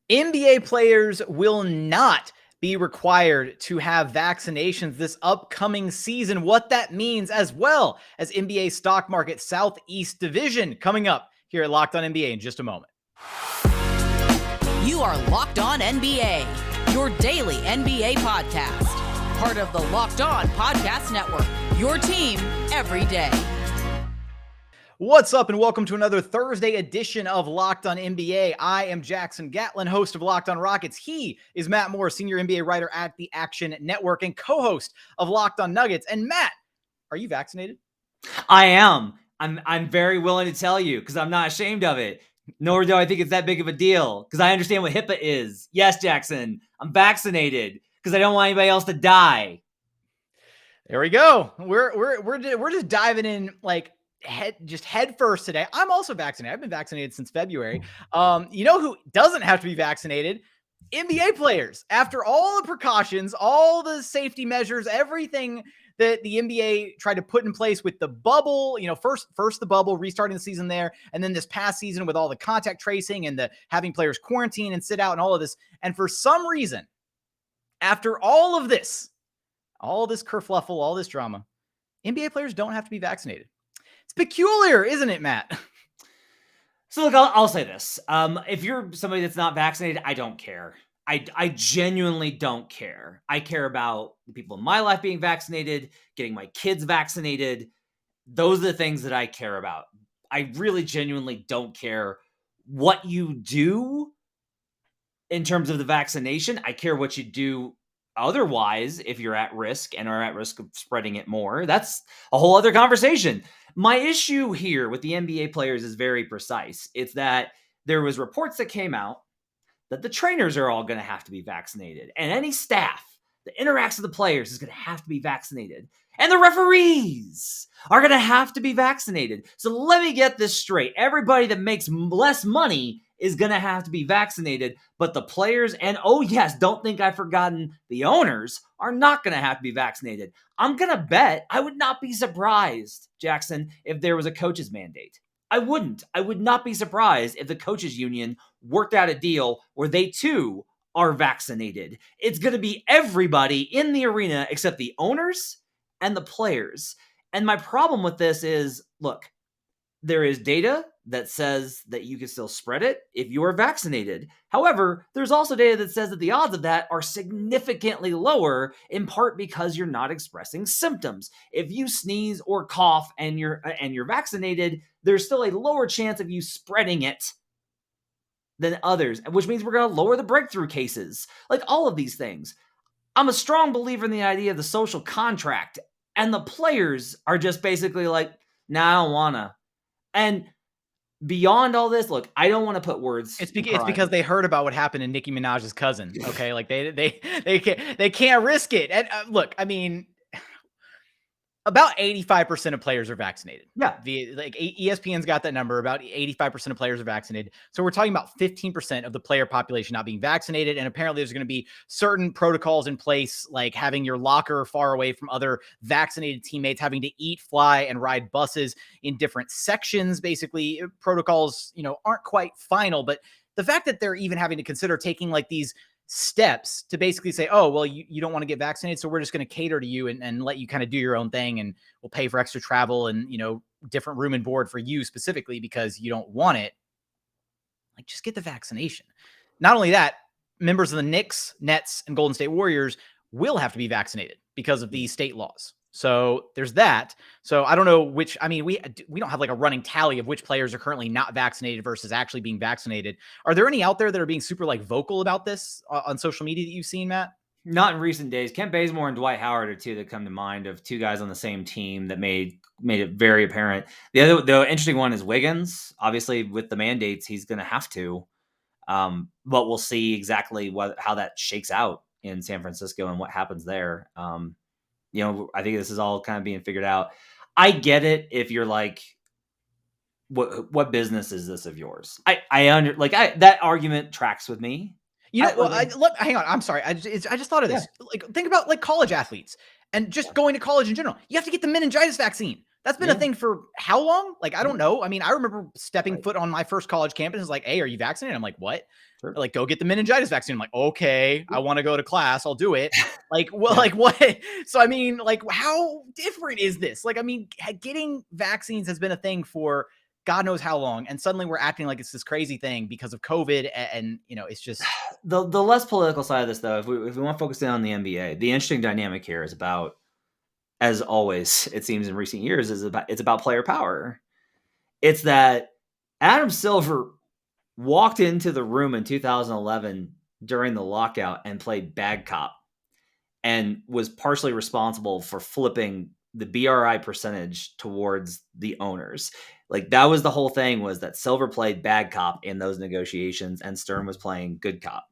NBA players will not be required to have vaccinations this upcoming season. What that means, as well as NBA stock market Southeast Division, coming up here at Locked On NBA in just a moment. You are Locked On NBA, your daily NBA podcast. Part of the Locked On Podcast Network, your team every day. What's up, and welcome to another Thursday edition of Locked On NBA. I am Jackson Gatlin, host of Locked On Rockets. He is Matt Moore, senior NBA writer at the Action Network and co-host of Locked On Nuggets. And Matt, are you vaccinated? I am. I'm very willing to tell you because I'm not ashamed of it. Nor do I think it's that big of a deal because I understand what HIPAA is. Yes, Jackson, I'm vaccinated because I don't want anybody else to die. There we go. We're just diving in like head first today. I'm also vaccinated. I've been vaccinated since February. You know who doesn't have to be vaccinated? NBA players. After all the precautions, all the safety measures, everything that the NBA tried to put in place with the bubble, first the bubble, restarting the season there, and then this past season with all the contact tracing and the having players quarantine and sit out and all of this. And for some reason, after all of this kerfluffle, all this drama, NBA players don't have to be vaccinated. It's peculiar, isn't it, Matt? So look, I'll say this. If you're somebody that's not vaccinated, I don't care. I genuinely don't care. I care about the people in my life being vaccinated, getting my kids vaccinated. Those are the things that I care about. I really genuinely don't care what you do in terms of the vaccination. I care what you do otherwise if you're at risk and are at risk of spreading it more. That's a whole other conversation. My issue here with the NBA players is very precise. It's that there was reports that came out that the trainers are all going to have to be vaccinated. And any staff that interacts with the players is going to have to be vaccinated. And the referees are going to have to be vaccinated. So let me get this straight. Everybody that makes less money is going to have to be vaccinated. But the players and, oh yes, don't think I've forgotten, the owners are not going to have to be vaccinated. I'm going to bet I would not be surprised, Jackson, if there was a coach's mandate. I would not be surprised if the coaches union worked out a deal where they too are vaccinated. It's going to be everybody in the arena except the owners and the players. And my problem with this is, look, there is data that says that you can still spread it if you are vaccinated. However, there's also data that says that the odds of that are significantly lower, in part because you're not expressing symptoms. If you sneeze or cough and you're vaccinated, there's still a lower chance of you spreading it than others, which means we're going to lower the breakthrough cases. Like all of these things. I'm a strong believer in the idea of the social contract, and the players are just basically like, nah, I don't wanna. And beyond all this, look, I don't want to put words. It's because they heard about what happened to Nicki Minaj's cousin. Okay, like they can't risk it. And look, I mean, about 85% of players are vaccinated. Yeah. ESPN's got that number. About 85% of players are vaccinated. So we're talking about 15% of the player population not being vaccinated. And apparently there's going to be certain protocols in place, like having your locker far away from other vaccinated teammates, having to eat, fly, and ride buses in different sections. Basically, protocols, aren't quite final. But the fact that they're even having to consider taking like these steps to basically say, oh, well, you don't want to get vaccinated, so we're just going to cater to you and let you kind of do your own thing, and we'll pay for extra travel and, different room and board for you specifically because you don't want it. Like, just get the vaccination. Not only that, members of the Knicks, Nets, and Golden State Warriors will have to be vaccinated because of these state laws. So there's that. So I don't know which, we don't have like a running tally of which players are currently not vaccinated versus actually being vaccinated. Are there any out there that are being super like vocal about this on social media that you've seen, Matt? Not in recent days. Kent Bazemore and Dwight Howard are two that come to mind of two guys on the same team that made it very apparent. The interesting one is Wiggins. Obviously with the mandates, he's going to have to, but we'll see exactly how that shakes out in San Francisco and what happens there. I think this is all kind of being figured out. I get it if you're like, what business is this of yours? That argument tracks with me. Hang on. I'm sorry. I just thought of this. Yeah. Like, think about like college athletes and just going to college in general. You have to get the meningitis vaccine. That's been a thing for how long? Like, I don't know. I mean, I remember stepping foot on my first college campus. It's like, hey, are you vaccinated? I'm like, what? Sure. Like, go get the meningitis vaccine. I'm like, okay, I want to go to class. I'll do it. Like, well, like what? So, I mean, like, how different is this? Like, I mean, getting vaccines has been a thing for God knows how long. And suddenly we're acting like it's this crazy thing because of COVID. And you know, it's just the less political side of this, though, if we want to focus in on the NBA, the interesting dynamic here is about, as always, it seems in recent years, it's about player power. It's that Adam Silver walked into the room in 2011 during the lockout and played bad cop and was partially responsible for flipping the BRI percentage towards the owners. Like, that was the whole thing, was that Silver played bad cop in those negotiations and Stern was playing good cop.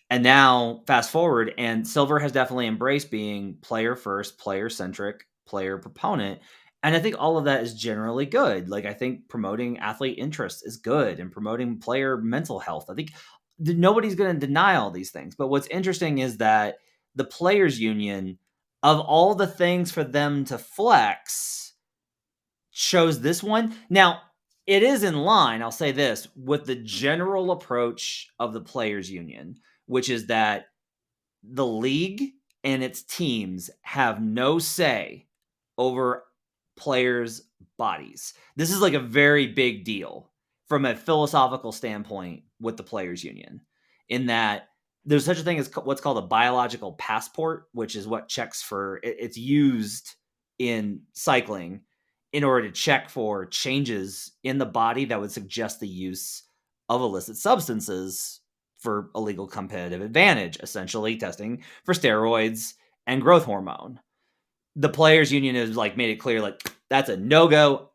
And now fast forward, and Silver has definitely embraced being player first, player centric, player proponent. And I think all of that is generally good. Like, I think promoting athlete interest is good, and promoting player mental health. I think nobody's going to deny all these things. But what's interesting is that the players union, of all the things for them to flex, chose this one. Now, it is in line, I'll say this, with the general approach of the players union, which is that the league and its teams have no say over players' bodies. This is like a very big deal from a philosophical standpoint with the players union, in that there's such a thing as what's called a biological passport, which is what checks for, it's used in cycling in order to check for changes in the body that would suggest the use of illicit substances for illegal competitive advantage, essentially testing for steroids and growth hormone. The players union has like made it clear, like, that's a no-go.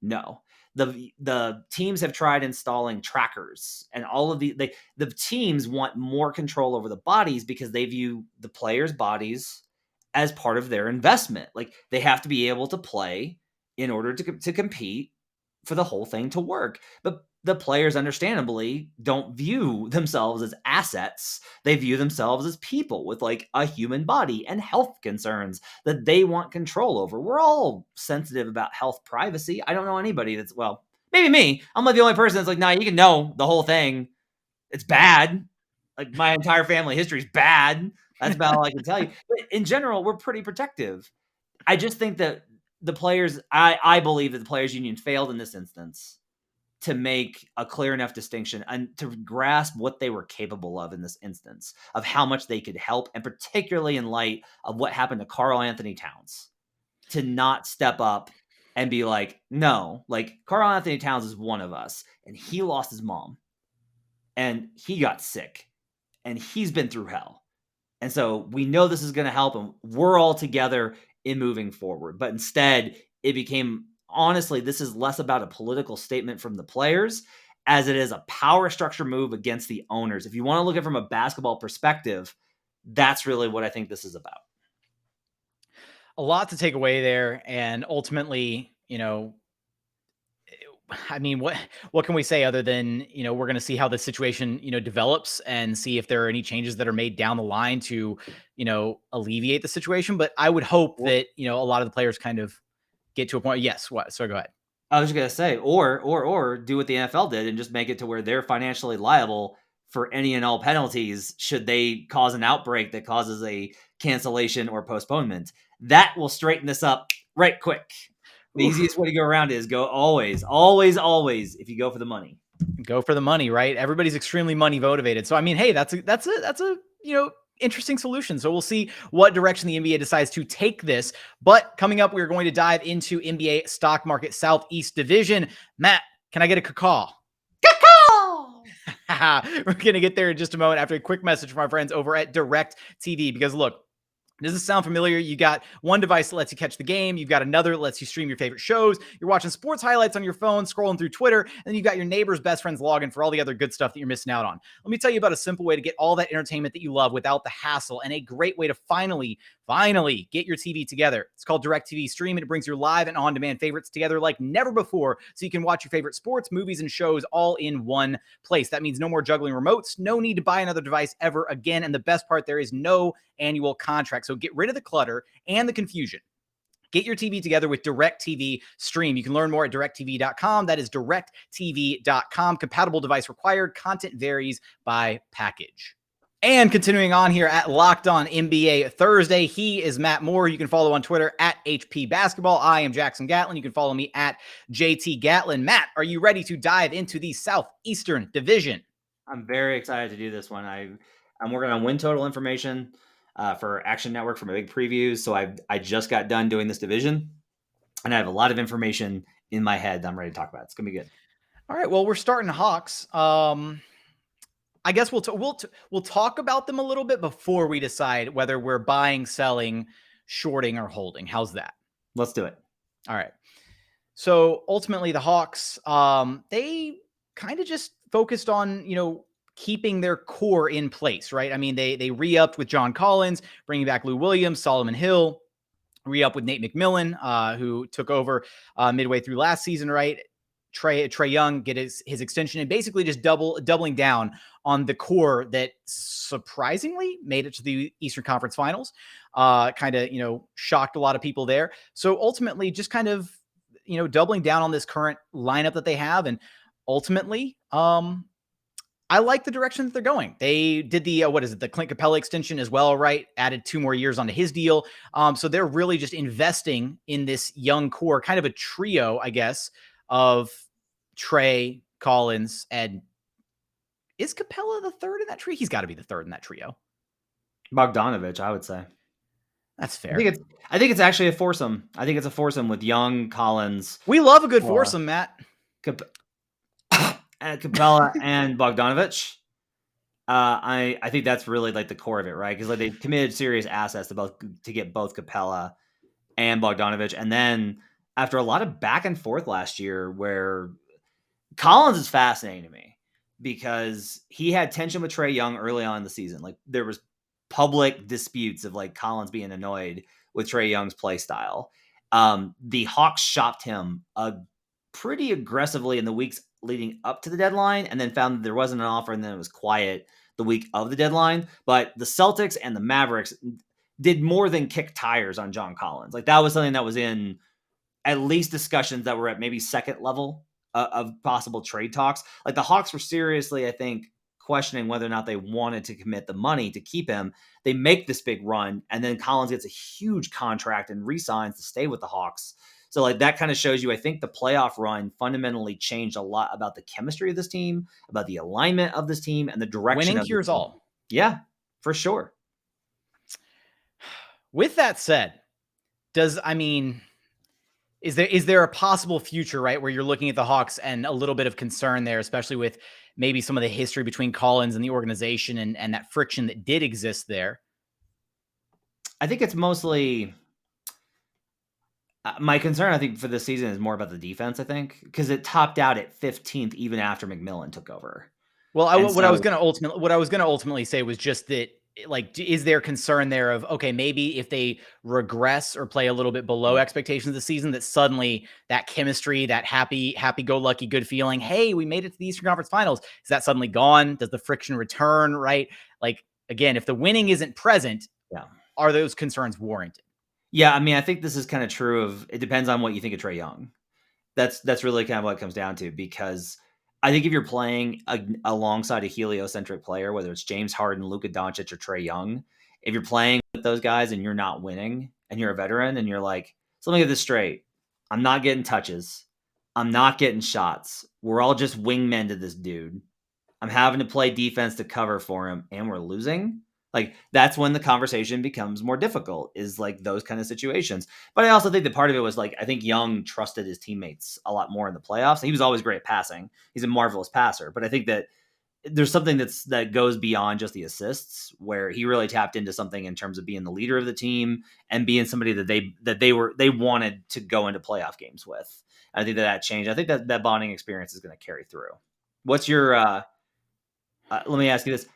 No. The teams have tried installing trackers, and all of the teams want more control over the bodies because they view the players' bodies as part of their investment. Like, they have to be able to play in order to compete for the whole thing to work. But the players, understandably, don't view themselves as assets. They view themselves as people with like a human body and health concerns that they want control over. We're all sensitive about health privacy. I don't know anybody that's, well, maybe me. I'm like the only person that's like, nah, you can know the whole thing. It's bad. Like, my entire family history is bad. That's about all I can tell you. But in general, we're pretty protective. I just think that the players, I believe that the players union failed in this instance to make a clear enough distinction and to grasp what they were capable of in this instance, of how much they could help, and particularly in light of what happened to Karl Anthony Towns, to not step up and be like, no, like, Karl Anthony Towns is one of us, and he lost his mom and he got sick and he's been through hell. And so we know this is going to help him. We're all together in moving forward. But instead, it became, honestly, this is less about a political statement from the players as it is a power structure move against the owners. If you want to look at it from a basketball perspective, that's really what I think this is about. A lot to take away there. And ultimately, you know, I mean, what can we say other than, you know, we're going to see how the situation, you know, develops and see if there are any changes that are made down the line to, you know, alleviate the situation. But I would hope that, you know, a lot of the players kind of get to a point. Yes. What? So go ahead. I was just going to say, or do what the NFL did and just make it to where they're financially liable for any and all penalties should they cause an outbreak that causes a cancellation or postponement. That will straighten this up right quick. The easiest way to go around is go always, if you go for the money. Go for the money, right? Everybody's extremely money motivated. So, I mean, hey, that's a, you know, interesting solution. So we'll see what direction the NBA decides to take this. But coming up, we're going to dive into NBA stock market Southeast Division. Matt, can I get a cacao? We're going to get there in just a moment after a quick message from our friends over at Direct TV, because look, does this sound familiar? You got one device that lets you catch the game. You've got another that lets you stream your favorite shows. You're watching sports highlights on your phone, scrolling through Twitter, and then you've got your neighbor's best friend's login for all the other good stuff that you're missing out on. Let me tell you about a simple way to get all that entertainment that you love without the hassle, and a great way to finally get your TV together. It's called Direct TV Stream, and it brings your live and on-demand favorites together like never before, so you can watch your favorite sports, movies, and shows all in one place. That means no more juggling remotes, no need to buy another device ever again, and the best part, there is no annual contract. So get rid of the clutter and the confusion. Get your TV together with DirecTV Stream. You can learn more at directtv.com. That is directtv.com. Compatible device required. Content varies by package. And continuing on here at Locked On NBA Thursday, he is Matt Moore. You can follow on Twitter at HP Basketball. I am Jackson Gatlin. You can follow me at JT Gatlin. Matt, are you ready to dive into the Southeastern Division? I'm very excited to do this one. I'm working on win total information for Action Network for my big previews. So I just got done doing this division, and I have a lot of information in my head that I'm ready to talk about. It's gonna be good. All right. Well, we're starting Hawks. I guess we'll talk about them a little bit before we decide whether we're buying, selling, shorting, or holding. How's that? Let's do it. All right. So ultimately, the Hawks, they kind of just focused on, keeping their core in place, right? I mean, they re-upped with John Collins, bringing back Lou Williams, Solomon Hill, re-up with Nate McMillan, who took over midway through last season, right? Trae Young get his extension, and basically just doubling down on the core that surprisingly made it to the Eastern Conference Finals. Kind of, shocked a lot of people there. So ultimately just kind of, doubling down on this current lineup that they have. And ultimately, I like the direction that they're going. They did the Clint Capella extension as well, right? Added 2 more years onto his deal. So they're really just investing in this young core, kind of a trio, I guess, of Trae, Collins, and is Capella the third in that trio? He's got to be the third in that trio. Bogdanovich, I would say. That's fair. I think it's actually a foursome. I think it's a foursome with Young, Collins. We love a good foursome, Matt. Capella and Bogdanovich. I think that's really like the core of it, right? Because like they committed serious assets to get both Capella and Bogdanovich, and then after a lot of back and forth last year, where Collins is fascinating to me because he had tension with Trae Young early on in the season. Like there was public disputes of like Collins being annoyed with Trae Young's play style. The Hawks shopped him pretty aggressively in the weeks leading up to the deadline, and then found that there wasn't an offer, and then it was quiet the week of the deadline. But the Celtics and the Mavericks did more than kick tires on John Collins. Like that was something that was in at least discussions that were at maybe second level of possible trade talks. Like the Hawks were seriously, I think, questioning whether or not they wanted to commit the money to keep him. They make this big run, and then Collins gets a huge contract and re-signs to stay with the Hawks. So like that kind of shows you, I think the playoff run fundamentally changed a lot about the chemistry of this team, about the alignment of this team, and the direction. Winning cures all. Yeah, for sure. With that said, is there a possible future, right, where you're looking at the Hawks and a little bit of concern there, especially with maybe some of the history between Collins and the organization and that friction that did exist there? I think it's mostly my concern, I think, for this season is more about the defense, I think, because it topped out at 15th even after McMillan took over. Well, what I was going to ultimately say was just that, like, is there concern there of, okay, maybe if they regress or play a little bit below expectations this season, that suddenly that chemistry, that happy-go-lucky good feeling, hey, we made it to the Eastern Conference Finals, is that suddenly gone? Does the friction return, right? Like, again, if the winning isn't present, are those concerns warranted? Yeah, I mean, I think this is kind of true of, it depends on what you think of Trae Young. That's really kind of what it comes down to, because I think if you're playing alongside a heliocentric player, whether it's James Harden, Luka Doncic, or Trae Young, if you're playing with those guys and you're not winning and you're a veteran and you're like, so let me get this straight. I'm not getting touches. I'm not getting shots. We're all just wingmen to this dude. I'm having to play defense to cover for him and we're losing. Like that's when the conversation becomes more difficult, is like those kind of situations. But I also think that part of it was like, I think Young trusted his teammates a lot more in the playoffs. He was always great at passing. He's a marvelous passer, but I think that there's something that goes beyond just the assists, where he really tapped into something in terms of being the leader of the team and being somebody that they wanted to go into playoff games with. And I think that changed. I think that bonding experience is going to carry through. What's your, let me ask you this.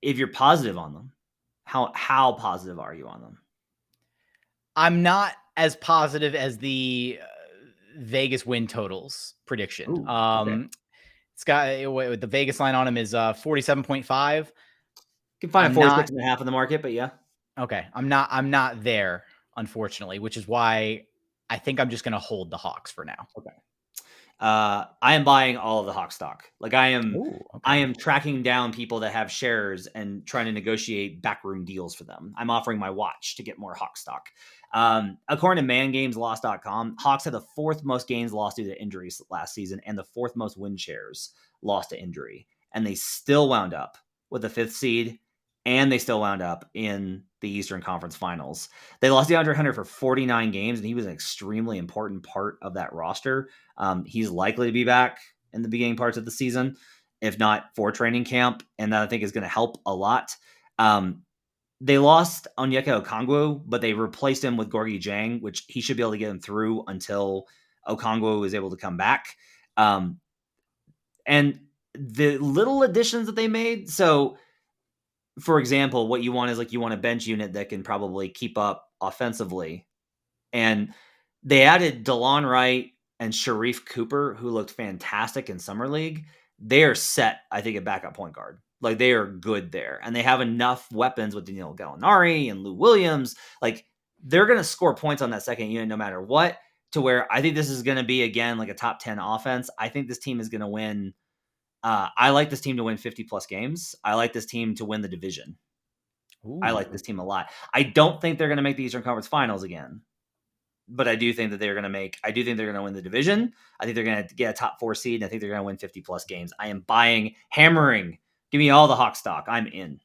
If you're positive on them, how positive are you on them? I'm not as positive as the Vegas win totals prediction. Ooh, okay. It's got the Vegas line on him is 47.5. You can find a 46.5 in the market, but yeah. Okay. I'm not there, unfortunately, which is why I think I'm just going to hold the Hawks for now. Okay. I am buying all of the Hawk stock. Like I am Okay. tracking down people that have shares and trying to negotiate backroom deals for them. I'm offering my watch to get more Hawk stock. According to mangameslost.com, Hawks had the 4th most games lost due to injuries last season and the 4th most win shares lost to injury. And they still wound up with the 5th seed, and they still wound up in the Eastern Conference Finals. They lost DeAndre Hunter for 49 games, and he was an extremely important part of that roster. He's likely to be back in the beginning parts of the season, if not for training camp, and that I think is going to help a lot. They lost Onyeka Okongwu, but they replaced him with Gorgie Jang, which he should be able to get him through until Okongwu is able to come back. And the little additions that they made, so for example, what you want is like you want a bench unit that can probably keep up offensively. And they added DeLon Wright and Sharif Cooper, who looked fantastic in Summer League. They are set, I think, at backup point guard. Like they are good there. And they have enough weapons with Danilo Gallinari and Lou Williams. Like they're going to score points on that second unit no matter what, to where I think this is going to be, again, like a top 10 offense. I think this team is going to win. I like this team to win 50 plus games. I like this team to win the division. Ooh. I like this team a lot. I don't think they're going to make the Eastern Conference Finals again, but I do think that they're going to I do think they're going to win the division. I think they're going to get a top 4 seed, and I think they're going to win 50 plus games. I am buying, hammering. Give me all the Hawk stock. I'm in.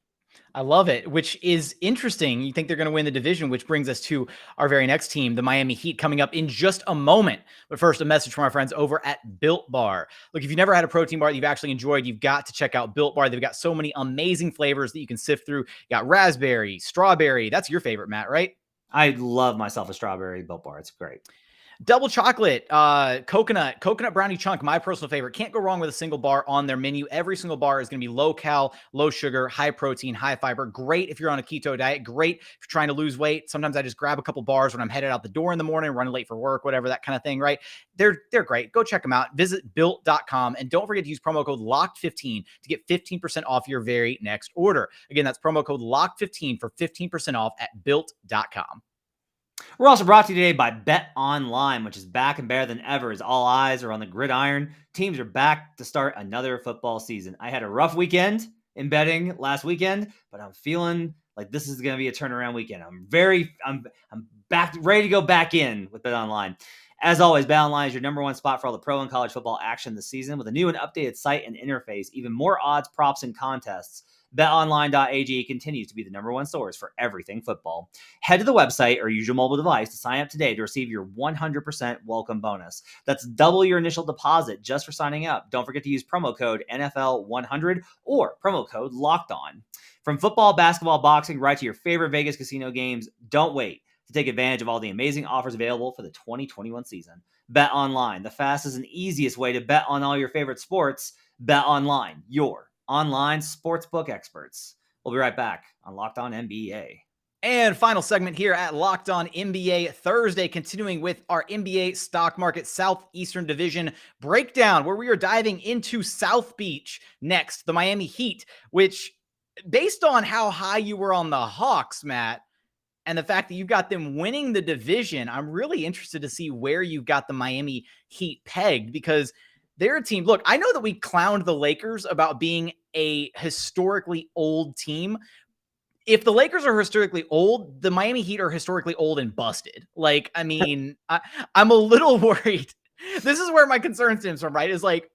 I love it, which is interesting. You think they're going to win the division, which brings us to our very next team, the Miami Heat, coming up in just a moment. But first, a message from our friends over at Built Bar. Look, if you've never had a protein bar that you've actually enjoyed, you've got to check out Built Bar. They've got so many amazing flavors that you can sift through. You got raspberry, strawberry. That's your favorite, Matt, right? I love myself a strawberry Built Bar. It's great. Double chocolate, coconut brownie chunk, my personal favorite. Can't go wrong with a single bar on their menu. Every single bar is going to be low cal, low sugar, high protein, high fiber. Great if you're on a keto diet. Great if you're trying to lose weight. Sometimes I just grab a couple bars when I'm headed out the door in the morning, running late for work, whatever, that kind of thing, right? They're great. Go check them out. Visit built.com, and don't forget to use promo code LOCKED15 to get 15% off your very next order. Again, that's promo code LOCKED15 for 15% off at built.com. We're also brought to you today by Bet Online, which is back and better than ever as all eyes are on the gridiron. Teams are back to start another football season. I had a rough weekend in betting last weekend, but I'm feeling like this is going to be a turnaround weekend. I'm back, ready to go back in with Bet Online. As always, Bet Online is your number one spot for all the pro and college football action this season with a new and updated site and interface, even more odds, props, and contests. BetOnline.ag continues to be the number one source for everything football. Head to the website or use your mobile device to sign up today to receive your 100% welcome bonus. That's double your initial deposit just for signing up. Don't forget to use promo code NFL100 or promo code LOCKEDON. From football, basketball, boxing, right to your favorite Vegas casino games, don't wait to take advantage of all the amazing offers available for the 2021 season. Bet Online, the fastest and easiest way to bet on all your favorite sports. Bet Online, your online sportsbook experts. We'll be right back on Locked On NBA. And final segment here at Locked On NBA Thursday, continuing with our NBA stock market Southeastern Division breakdown, where we are diving into South Beach next, the Miami Heat, which, based on how high you were on the Hawks, Matt, and the fact that you got them winning the division, I'm really interested to see where you got the Miami Heat pegged, because they're a team. Look, I know that we clowned the Lakers about being a historically old team. If the Lakers are historically old, the Miami Heat are historically old and busted. Like, I mean, I'm a little worried. This is where my concern stems from, right? Is like,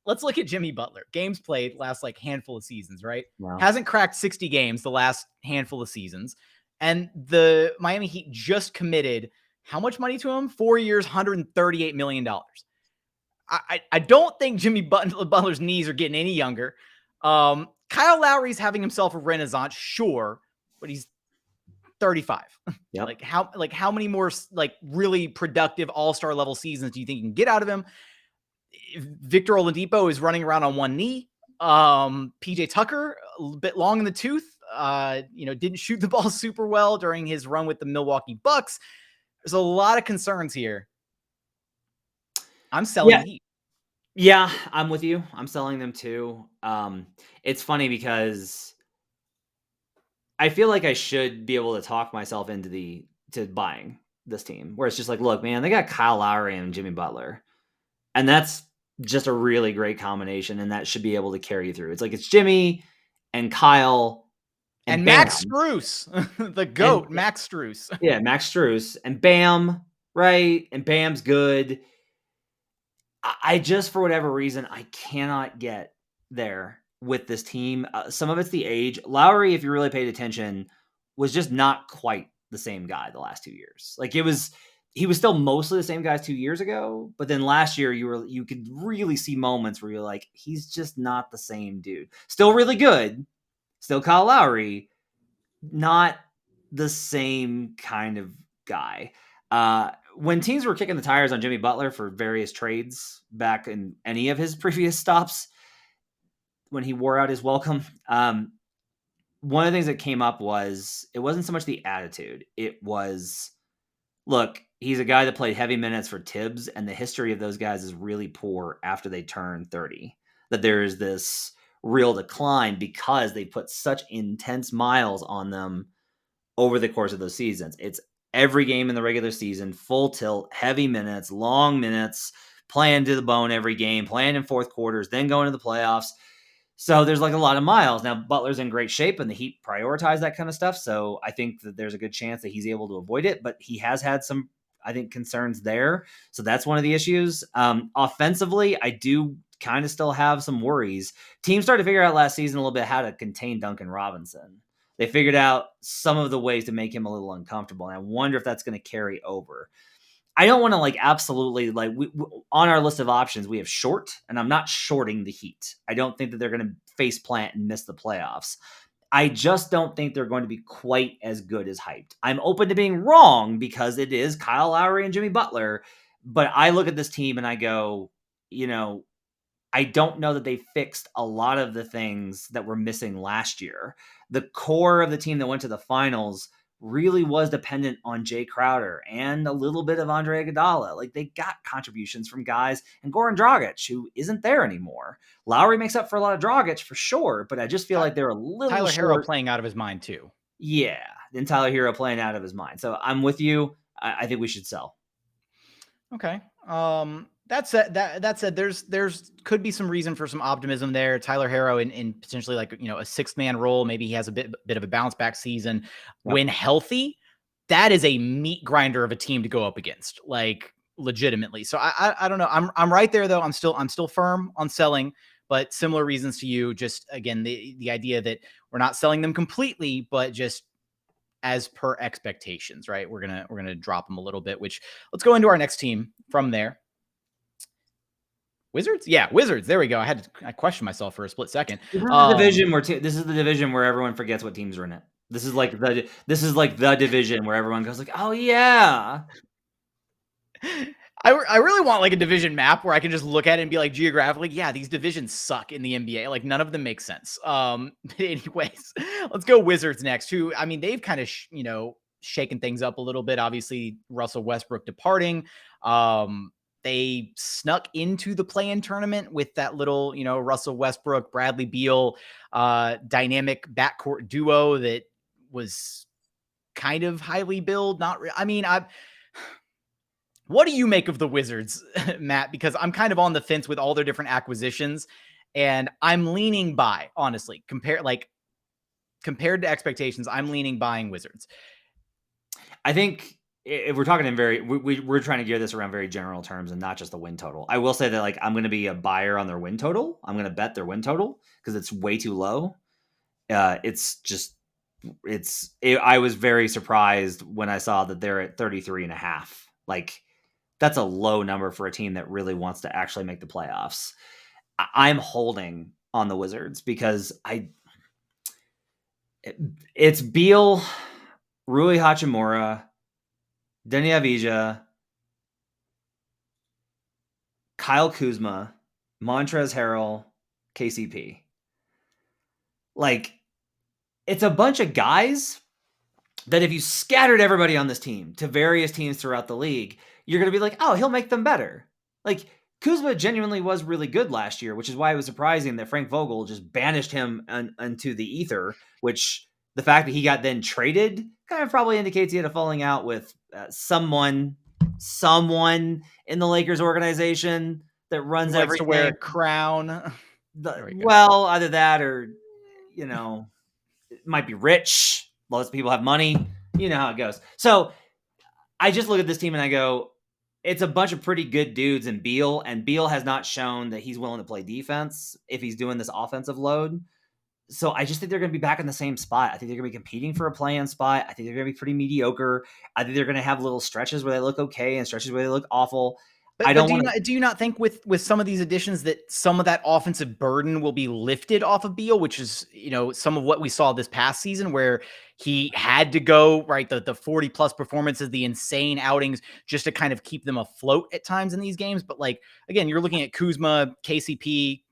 let's look at Jimmy Butler. Games played last like handful of seasons, right? Wow. Hasn't cracked 60 games the last handful of seasons. And the Miami Heat just committed how much money to him? 4 years, $138 million. I don't think Jimmy Butler's knees are getting any younger. Kyle Lowry's having himself a renaissance, sure, but he's 35. Yep. Like how many more like really productive all-star level seasons do you think you can get out of him? Victor Oladipo is running around on one knee. PJ Tucker, a little bit long in the tooth. Didn't shoot the ball super well during his run with the Milwaukee Bucks. There's a lot of concerns here. I'm selling the Heat. Yeah, I'm with you. I'm selling them too. It's funny because I feel like I should be able to talk myself into to buying this team, where it's just like, look, man, they got Kyle Lowry and Jimmy Butler, and that's just a really great combination, and that should be able to carry you through. It's like it's Jimmy and Kyle and Bam. Max Strus, the GOAT, Max Strus. Yeah, Max Strus and Bam, right? And Bam's good. I just, for whatever reason, I cannot get there with this team. Some of it's the age. Lowry, if you really paid attention, was just not quite the same guy the last 2 years. Like he was still mostly the same guy as 2 years ago, but then last year you could really see moments where you're like, he's just not the same dude. Still really good, still Kyle Lowry, not the same kind of guy. When teams were kicking the tires on Jimmy Butler for various trades back in any of his previous stops, when he wore out his welcome, one of the things that came up was it wasn't so much the attitude. It was, look, he's a guy that played heavy minutes for Tibbs, and the history of those guys is really poor after they turn 30. That there is this real decline because they put such intense miles on them over the course of those seasons. It's every game in the regular season, full tilt, heavy minutes, long minutes, playing to the bone every game, playing in fourth quarters, then going to the playoffs. So there's like a lot of miles. Now, Butler's in great shape, and the Heat prioritize that kind of stuff. So I think that there's a good chance that he's able to avoid it, but he has had some, I think, concerns there. So that's one of the issues. Offensively, I do kind of still have some worries. Teams started to figure out last season a little bit how to contain Duncan Robinson. They figured out some of the ways to make him a little uncomfortable. And I wonder if that's going to carry over. I don't want to absolutely on our list of options, we have short, and I'm not shorting the Heat. I don't think that they're going to face plant and miss the playoffs. I just don't think they're going to be quite as good as hyped. I'm open to being wrong because it is Kyle Lowry and Jimmy Butler, but I look at this team and I go, I don't know that they fixed a lot of the things that were missing last year. The core of the team that went to the finals really was dependent on Jay Crowder and a little bit of Andre Iguodala. They got contributions from guys, and Goran Dragic, who isn't there anymore. Lowry makes up for a lot of Dragic for sure, but I just feel like they're a little Tyler short. Hero playing out of his mind too. Yeah, then Tyler Hero playing out of his mind. So I'm with you. I think we should sell. Okay. That said, there's could be some reason for some optimism there. Tyler Hero in potentially a sixth man role. Maybe he has a bit of a bounce back season. Yep. When healthy. That is a meat grinder of a team to go up against, legitimately. So I don't know. I'm right there though. I'm still firm on selling, but similar reasons to you. Just again, the idea that we're not selling them completely, but just as per expectations, right? We're gonna drop them a little bit. Which let's go into our next team from there. Wizards? Yeah, Wizards. There we go. I questioned myself for a split second. This is the division where everyone forgets what teams are in it. This is like the division where everyone goes oh yeah. I really want a division map where I can just look at it and be geographically, yeah, these divisions suck in the NBA. None of them make sense. Anyways, let's go Wizards next. Who, they've kind of shaken things up a little bit. Obviously, Russell Westbrook departing. They snuck into the play-in tournament with that little, Russell Westbrook, Bradley Beal dynamic backcourt duo that was kind of highly billed. What do you make of the Wizards, Matt? Because I'm kind of on the fence with all their different acquisitions, and I'm leaning by, honestly, compared to expectations. I'm leaning buying Wizards. I think if we're talking in we're trying to gear this around very general terms and not just the win total. I will say that I'm going to be a buyer on their win total. I'm going to bet their win total because it's way too low. I was very surprised when I saw that they're at 33.5. That's a low number for a team that really wants to actually make the playoffs. I'm holding on the Wizards because it's Beal, Rui Hachimura, Deni Avdija, Kyle Kuzma, Montrezl Harrell, KCP. It's a bunch of guys that if you scattered everybody on this team to various teams throughout the league, you're going to be oh, he'll make them better. Kuzma genuinely was really good last year, which is why it was surprising that Frank Vogel just banished him into the ether, which The fact that he got then traded kind of probably indicates he had a falling out with someone in the Lakers organization that runs Who likes to wear a everything. crown. Well, either that or, you know, it might be rich. Lots of people have money. You know how it goes. So I just look at this team and I go, it's a bunch of pretty good dudes in Beal, and Beal has not shown that he's willing to play defense if he's doing this offensive load. So I just think they're going to be back in the same spot. I think they're going to be competing for a play-in spot. I think they're going to be pretty mediocre. I think they're going to have little stretches where they look okay and stretches where they look awful. But do you not think with some of these additions that some of that offensive burden will be lifted off of Beal, which is, you know, some of what we saw this past season where he had to go, right, the 40 plus performances, the insane outings just to kind of keep them afloat at times in these games. But like, again, you're looking at Kuzma, KCP,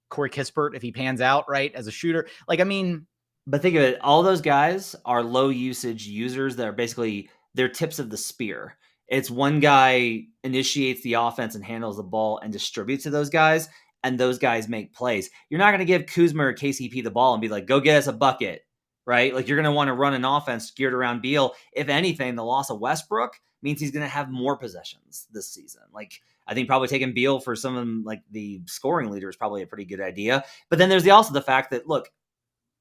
Corey Kispert, if he pans out, right, as a shooter. Like, I mean, but think of it, all those guys are low usage users that are basically, they're tips of the spear. It's one guy initiates the offense and handles the ball and distributes to those guys, and those guys make plays. You're not going to give Kuzma or KCP the ball and be like, go get us a bucket, right? Like, you're going to want to run an offense geared around Beal. If anything, the loss of Westbrook means he's going to have more possessions this season. Like, I think probably taking Beal for some of them, like the scoring leader, is probably a pretty good idea. But then there's also the fact that, look,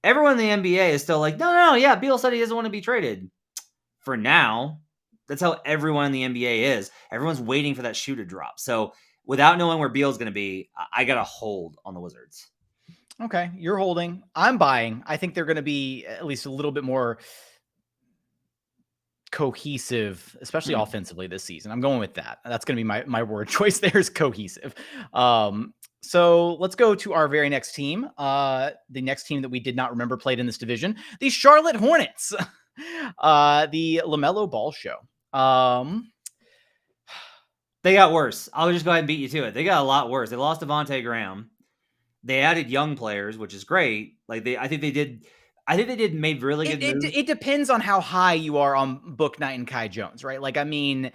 everyone in the NBA is still like, no, yeah, Beal said he doesn't want to be traded. For now, that's how everyone in the NBA is. Everyone's waiting for that shoe to drop. So without knowing where Beal's going to be, I got a hold on the Wizards. Okay, you're holding. I'm buying. I think they're going to be at least a little bit more cohesive, especially offensively this season. I'm going with that. That's going to be my word choice there is cohesive. So let's go to our very next team. The next team that we did not remember played in this division, the Charlotte Hornets, the LaMelo Ball show. They got worse. I'll just go ahead and beat you to it. They got a lot worse. They lost Devontae Graham. They added young players, which is great. Like I think they did made really good moves. It depends on how high you are on Book Knight and Kai Jones, right? Like, I mean,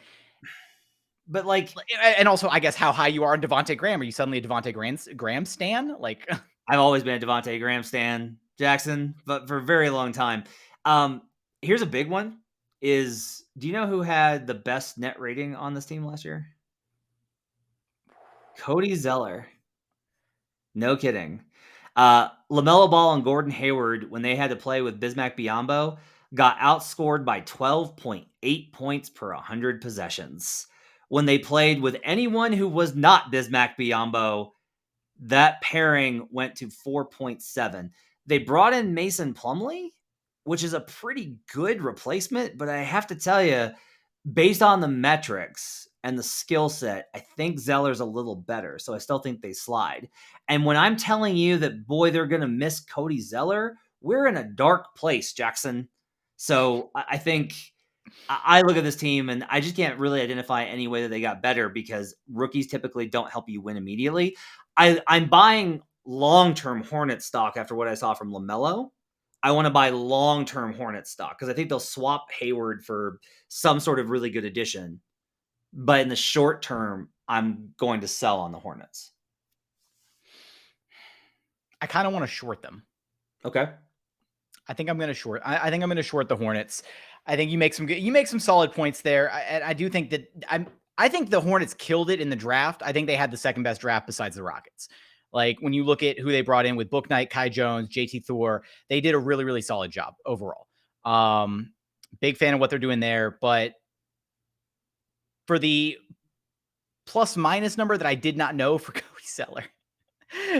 but like, and also I guess how high you are on Devontae Graham. Are you suddenly a Devontae Graham stan? Like, I've always been a Devontae Graham stan, Jackson, but for a very long time. Here's a big one. Do you know who had the best net rating on this team last year? Cody Zeller. No kidding. LaMelo Ball and Gordon Hayward, when they had to play with Bismack Biyombo, got outscored by 12.8 points per 100 possessions. When they played with anyone who was not Bismack Biyombo, that pairing went to 4.7. They brought in Mason Plumlee, which is a pretty good replacement, but I have to tell you, based on the metrics and the skill set, I think Zeller's a little better. So I still think they slide. And when I'm telling you that, boy, they're going to miss Cody Zeller, we're in a dark place, Jackson. So I think I look at this team and I just can't really identify any way that they got better because rookies typically don't help you win immediately. I'm buying long-term Hornet stock after what I saw from LaMelo. I want to buy long-term Hornet stock because I think they'll swap Hayward for some sort of really good addition. But in the short term, I'm going to sell on the Hornets. I kind of want to short them. Okay. I think I'm going to short. I think I'm going to short the Hornets. I think you make some solid points there. I do think that I think the Hornets killed it in the draft. I think they had the second best draft besides the Rockets. Like when you look at who they brought in with Book Knight, Kai Jones, JT Thor, they did a really, really solid job overall. Big fan of what they're doing there, but for the plus minus number that I did not know for Cody Zeller,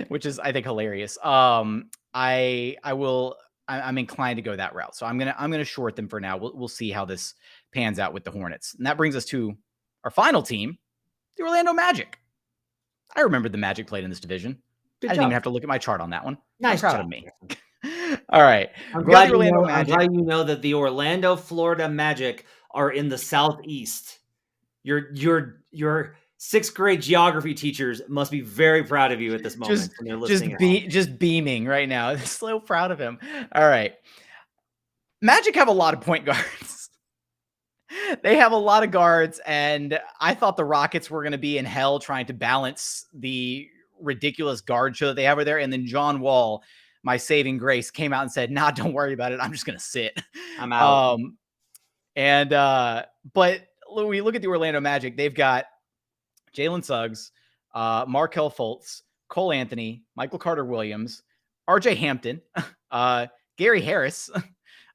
which is I think hilarious. I'm inclined to go that route. So I'm gonna short them for now. We'll see how this pans out with the Hornets. And that brings us to our final team, the Orlando Magic. I remembered the Magic played in this division. I didn't even have to look at my chart on that one. Nice I'm proud job. of me. All right. I'm glad you know that the Orlando, Florida Magic are in the Southeast. Your sixth grade geography teachers must be very proud of you at this moment. When they're listening just beaming right now. They're so proud of him. All right. Magic have a lot of point guards. They have a lot of guards, and I thought the Rockets were going to be in hell trying to balance the ridiculous guard show that they have over there. And then John Wall, my saving grace, came out and said, "Nah, don't worry about it. I'm just gonna sit." I'm out. But we look at the Orlando Magic. They've got Jalen Suggs, Markelle Fultz, Cole Anthony, Michael Carter-Williams, RJ Hampton, Gary Harris,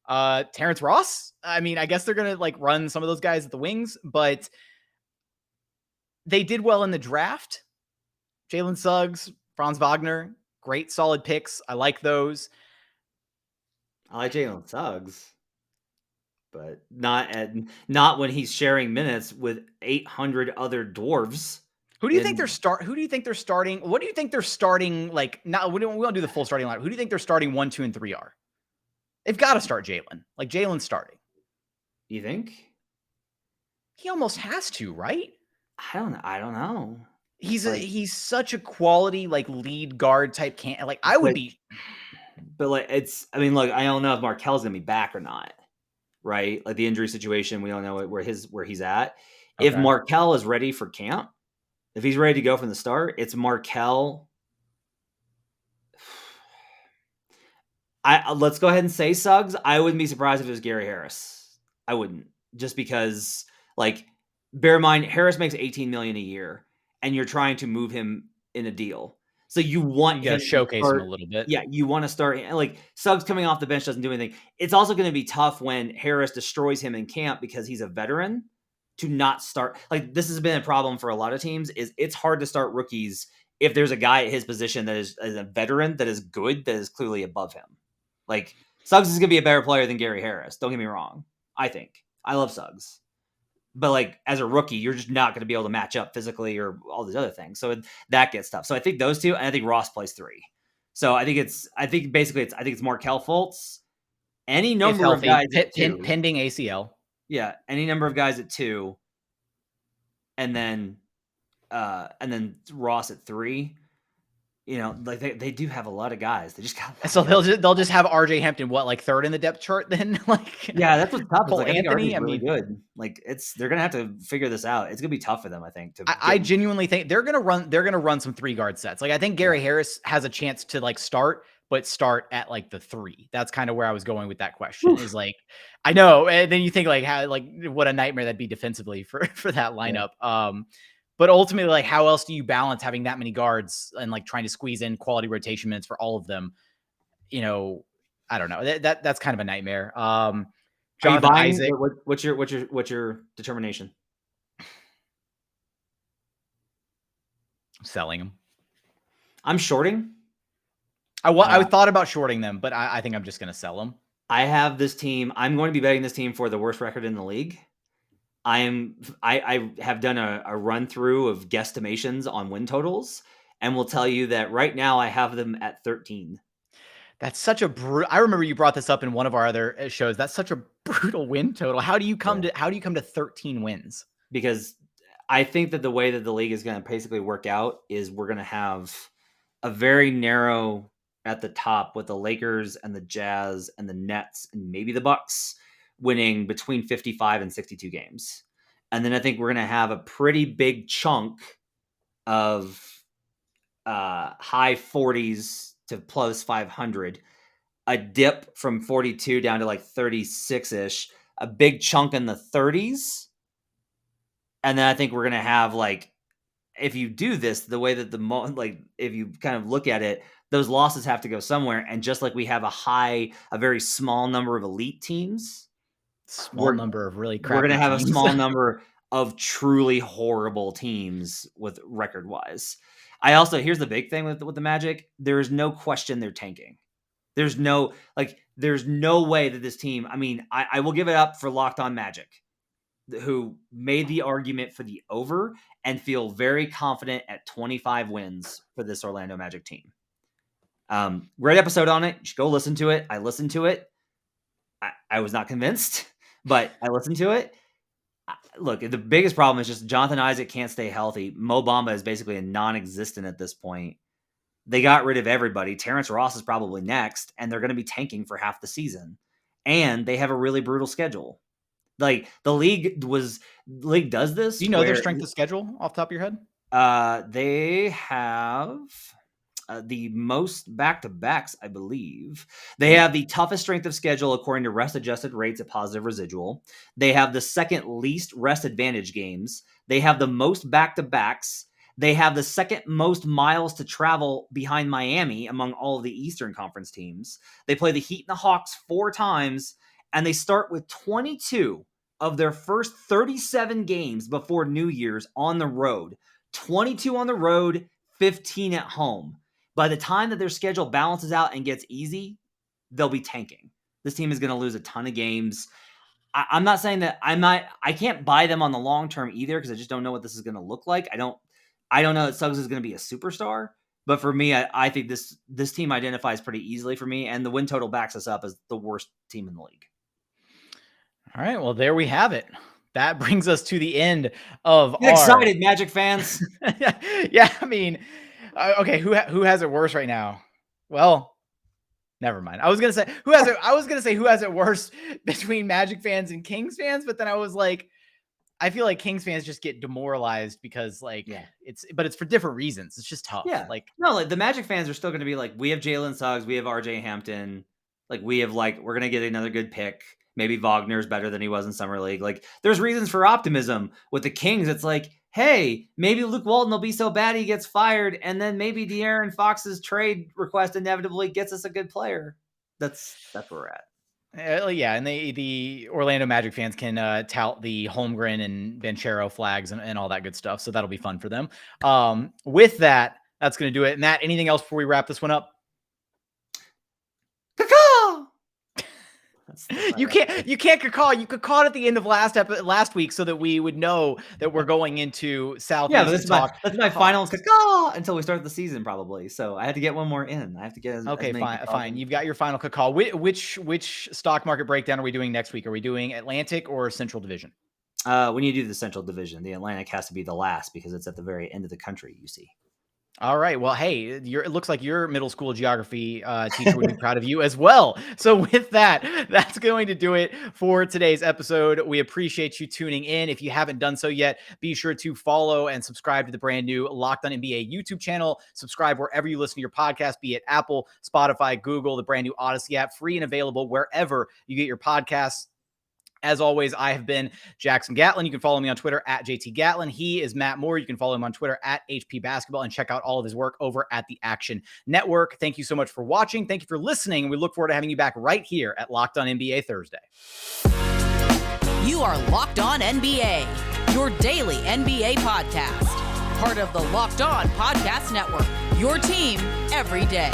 Terrence Ross. I mean, I guess they're going to like run some of those guys at the wings, but they did well in the draft. Jalen Suggs, Franz Wagner, great solid picks. I like those. I like Jalen Suggs, but not when he's sharing minutes with 800 other dwarves. Who do you think they're starting? What do you think they're starting? Like, not we don't do the full starting lineup. Who do you think they're starting 1, 2, and 3 are? They've got to start Jalen. Like Jalen's starting. You think? He almost has to, right? I don't know. He's such a quality like lead guard type like I would be. But like I mean, look, I don't know if Markel's gonna be back or not. Right? Like the injury situation, we don't know where he's at. Okay. If Markelle is ready for camp, if he's ready to go from the start, it's Markelle. Let's go ahead and say Suggs. I wouldn't be surprised if it was Gary Harris. I wouldn't, just because like bear in mind Harris makes $18 million a year, and you're trying to move him in a deal. So you want to showcase him a little bit. Yeah, you want to start like Suggs coming off the bench doesn't do anything. It's also going to be tough when Harris destroys him in camp because he's a veteran to not start. Like this has been a problem for a lot of teams. Is it's hard to start rookies if there's a guy at his position that is a veteran that is good, that is clearly above him. Like Suggs is going to be a better player than Gary Harris. Don't get me wrong. I think I love Suggs. But like as a rookie, you're just not going to be able to match up physically or all these other things. So that gets tough. So I think those two, and I think Ross plays 3. So I think it's Markelle Fultz, any number of guys pending ACL. Yeah, any number of guys at 2, and then Ross at 3. You know, like they do have a lot of guys. They just got so they'll just have RJ Hampton what 3rd in the depth chart then like yeah, that's what's tough. Cole like, Anthony, I mean, really good. Like they're gonna have to figure this out. It's gonna be tough for them, I think. I genuinely think they're gonna run some 3 guard sets. Like I think Gary Harris has a chance to like start at like the 3. That's kind of where I was going with that question. Is like I know, and then you think like how like what a nightmare that'd be defensively for that lineup. Yeah. But ultimately, like, how else do you balance having that many guards and like trying to squeeze in quality rotation minutes for all of them? You know, I don't know. That's kind of a nightmare. Jonathan Isaac, what's your determination? I'm selling them. I'm shorting. I thought about shorting them, but I think I'm just going to sell them. I have this team. I'm going to be betting this team for the worst record in the league. I have done a run through of guesstimations on win totals, and will tell you that right now I have them at 13. That's such a I remember you brought this up in one of our other shows. That's such a brutal win total. How do you come to 13 wins? Because I think that the way that the league is going to basically work out is we're going to have a very narrow at the top with the Lakers and the Jazz and the Nets and maybe the Bucks winning between 55 and 62 games. And then I think we're going to have a pretty big chunk of high 40s to plus 500, a dip from 42 down to like 36-ish, a big chunk in the 30s. And then I think we're going to have like, if you do this the way that if you kind of look at it, those losses have to go somewhere. And just like we have a very small number of elite teams, number of really crappy we're going to have teams. A small number of truly horrible teams with record wise. Here's the big thing with the Magic. There is no question they're tanking. There's no way that this team, I mean, I will give it up for Locked On Magic, who made the argument for the over and feel very confident at 25 wins for this Orlando Magic team. Great episode on it. You should go listen to it. I listened to it. I was not convinced, but I listened to it. Look, the biggest problem is just Jonathan Isaac can't stay healthy. Mo Bamba is basically a non-existent at this point. They got rid of everybody. Terrence Ross is probably next, and they're going to be tanking for half the season. And they have a really brutal schedule. Like the league does this. Do you know their strength of schedule off the top of your head? They have the most back-to-backs, I believe. They have the toughest strength of schedule according to rest-adjusted rates at positive residual. They have the second least rest advantage games. They have the most back-to-backs. They have the second most miles to travel behind Miami among all of the Eastern Conference teams. They play the Heat and the Hawks 4 times, and they start with 22 of their first 37 games before New Year's on the road. 22 on the road, 15 at home. By the time that their schedule balances out and gets easy, they'll be tanking. This team is going to lose a ton of games. I'm not saying that I can't buy them on the long term either, because I just don't know what this is going to look like. I don't know that Suggs is going to be a superstar, but for me, I think this team identifies pretty easily for me, and the win total backs us up as the worst team in the league. All right, well, there we have it. That brings us to the end of Get excited, Magic fans. Yeah, I mean, okay, who has it worse right now? Well, never mind. I was gonna say who has it worse between Magic fans and Kings fans, but then I was like, I feel like Kings fans just get demoralized because it's for different reasons. It's just tough. Yeah, like the Magic fans are still going to be like, we have Jalen Suggs, we have RJ Hampton, we're going to get another good pick. Maybe Wagner's better than he was in Summer League. There's reasons for optimism. With the Kings, it's like, hey, maybe Luke Walton will be so bad he gets fired, and then maybe De'Aaron Fox's trade request inevitably gets us a good player. That's where we're at. Yeah, and the Orlando Magic fans can tout the Holmgren and Banchero flags and all that good stuff, so that'll be fun for them. With that, that's going to do it. Matt, anything else before we wrap this one up? You can't call. You could call it at the end of last week so that we would know that we're going into Southeast. Yeah, but that's my final until we start the season probably. So I had to get one more in. I have to get fine. You've got your final call. Which stock market breakdown are we doing next week? Are we doing Atlantic or Central Division? When you do the Central Division, the Atlantic has to be the last because it's at the very end of the country. You see. All right. Well, hey, it looks like your middle school geography teacher would be proud of you as well. So with that, that's going to do it for today's episode. We appreciate you tuning in. If you haven't done so yet, be sure to follow and subscribe to the brand new Locked On NBA YouTube channel. Subscribe wherever you listen to your podcast, be it Apple, Spotify, Google, the brand new Odyssey app, free and available wherever you get your podcasts. As always, I have been Jackson Gatlin. You can follow me on Twitter at JT Gatlin. He is Matt Moore. You can follow him on Twitter at HP Basketball and check out all of his work over at the Action Network. Thank you so much for watching. Thank you for listening. We look forward to having you back right here at Locked On NBA Thursday. You are Locked On NBA, your daily NBA podcast. Part of the Locked On Podcast Network, your team every day.